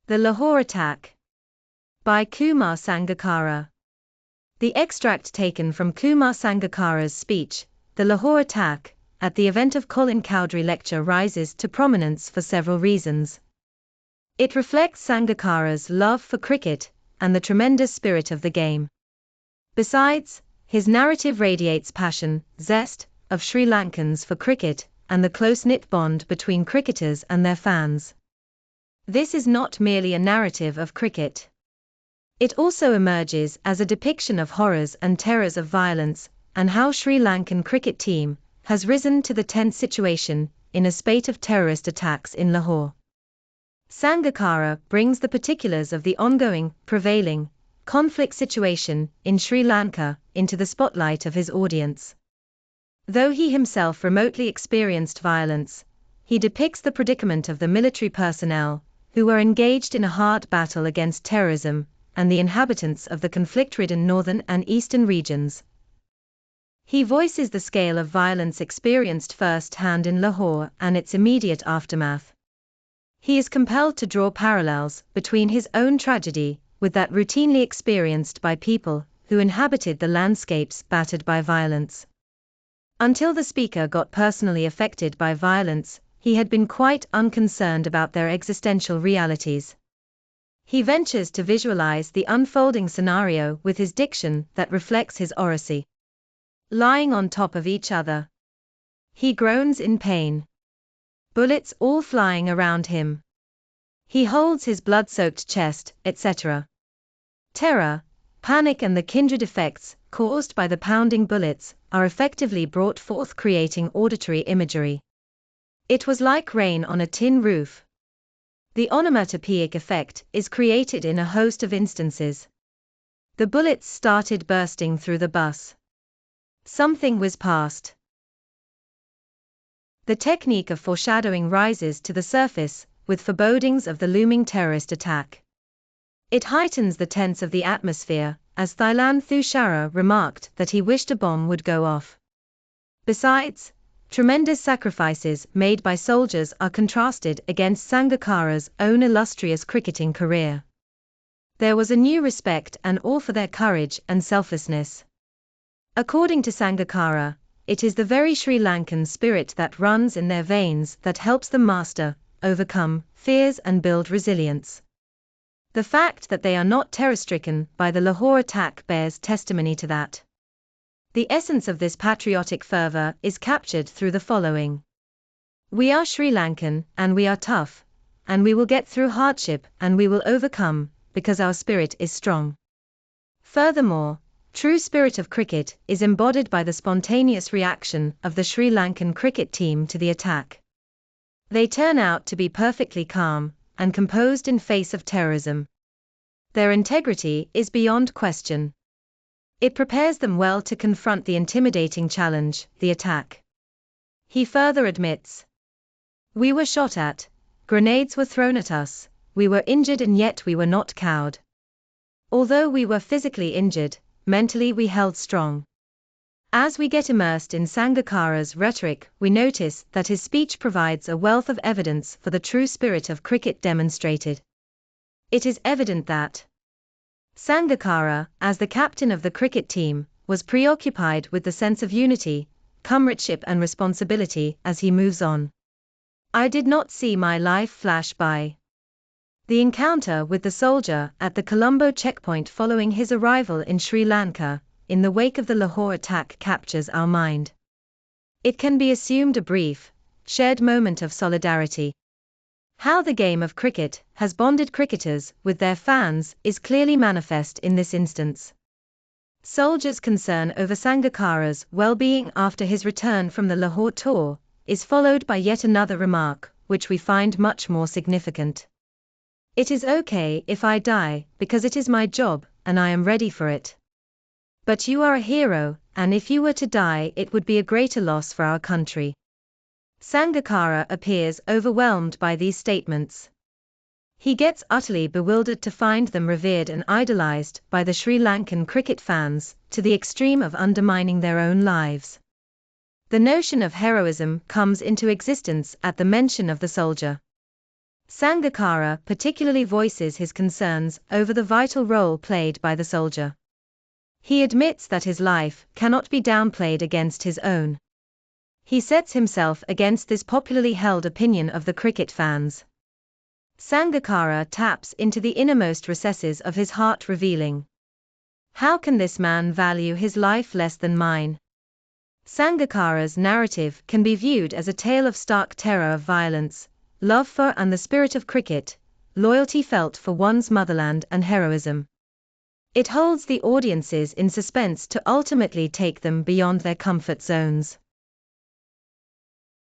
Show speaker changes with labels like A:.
A: The Lahore Attack by Kumar Sangakkara. The extract taken from Kumar Sangakkara's speech, The Lahore Attack, at the event of Colin Cowdrey lecture rises to prominence for several reasons. It reflects Sangakkara's love for cricket and the tremendous spirit of the game. Besides, his narrative radiates passion, zest, of Sri Lankans for cricket, and the close-knit bond between cricketers and their fans. This is not merely a narrative of cricket. It also emerges as a depiction of horrors and terrors of violence, and how Sri Lankan cricket team has risen to the tense situation in a spate of terrorist attacks in Lahore. Sangakkara brings the particulars of the ongoing, prevailing, conflict situation in Sri Lanka into the spotlight of his audience. Though he himself remotely experienced violence, he depicts the predicament of the military personnel who were engaged in a hard battle against terrorism, and the inhabitants of the conflict-ridden northern and eastern regions. He voices the scale of violence experienced first-hand in Lahore and its immediate aftermath. He is compelled to draw parallels between his own tragedy with that routinely experienced by people who inhabited the landscapes battered by violence. Until the speaker got personally affected by violence, he had been quite unconcerned about their existential realities. He ventures to visualize the unfolding scenario with his diction that reflects his oracy. Lying on top of each other, he groans in pain. Bullets all flying around him. He holds his blood-soaked chest, etc. Terror, panic and the kindred effects caused by the pounding bullets are effectively brought forth, creating auditory imagery. It was like rain on a tin roof. The onomatopoeic effect is created in a host of instances. The bullets started bursting through the bus. Something was passed. The technique of foreshadowing rises to the surface with forebodings of the looming terrorist attack. It heightens the tense of the atmosphere, as Thailand Thushara remarked that he wished a bomb would go off. Besides, tremendous sacrifices made by soldiers are contrasted against Sangakkara's own illustrious cricketing career. There was a new respect and awe for their courage and selflessness. According to Sangakkara, it is the very Sri Lankan spirit that runs in their veins that helps them master, overcome fears and build resilience. The fact that they are not terror-stricken by the Lahore attack bears testimony to that. The essence of this patriotic fervor is captured through the following. We are Sri Lankan, and we are tough, and we will get through hardship, and we will overcome, because our spirit is strong. Furthermore, true spirit of cricket is embodied by the spontaneous reaction of the Sri Lankan cricket team to the attack. They turn out to be perfectly calm and composed in face of terrorism. Their integrity is beyond question. It prepares them well to confront the intimidating challenge, the attack. He further admits, "We were shot at, grenades were thrown at us, we were injured and yet we were not cowed. Although we were physically injured, mentally we held strong." As we get immersed in Sangakkara's rhetoric, we notice that his speech provides a wealth of evidence for the true spirit of cricket demonstrated. It is evident that Sangakkara, as the captain of the cricket team, was preoccupied with the sense of unity, comradeship and responsibility as he moves on. I did not see my life flash by. The encounter with the soldier at the Colombo checkpoint following his arrival in Sri Lanka, in the wake of the Lahore attack, captures our mind. It can be assumed a brief, shared moment of solidarity. How the game of cricket has bonded cricketers with their fans is clearly manifest in this instance. Soldiers' concern over Sangakkara's well-being after his return from the Lahore tour is followed by yet another remark, which we find much more significant. It is okay if I die, because it is my job, and I am ready for it. But you are a hero, and if you were to die it would be a greater loss for our country. Sangakkara appears overwhelmed by these statements. He gets utterly bewildered to find them revered and idolized by the Sri Lankan cricket fans, to the extreme of undermining their own lives. The notion of heroism comes into existence at the mention of the soldier. Sangakkara particularly voices his concerns over the vital role played by the soldier. He admits that his life cannot be downplayed against his own. He sets himself against this popularly held opinion of the cricket fans. Sangakkara taps into the innermost recesses of his heart, revealing, "How can this man value his life less than mine?" Sangakkara's narrative can be viewed as a tale of stark terror of violence, love for and the spirit of cricket, loyalty felt for one's motherland and heroism. It holds the audiences in suspense to ultimately take them beyond their comfort zones.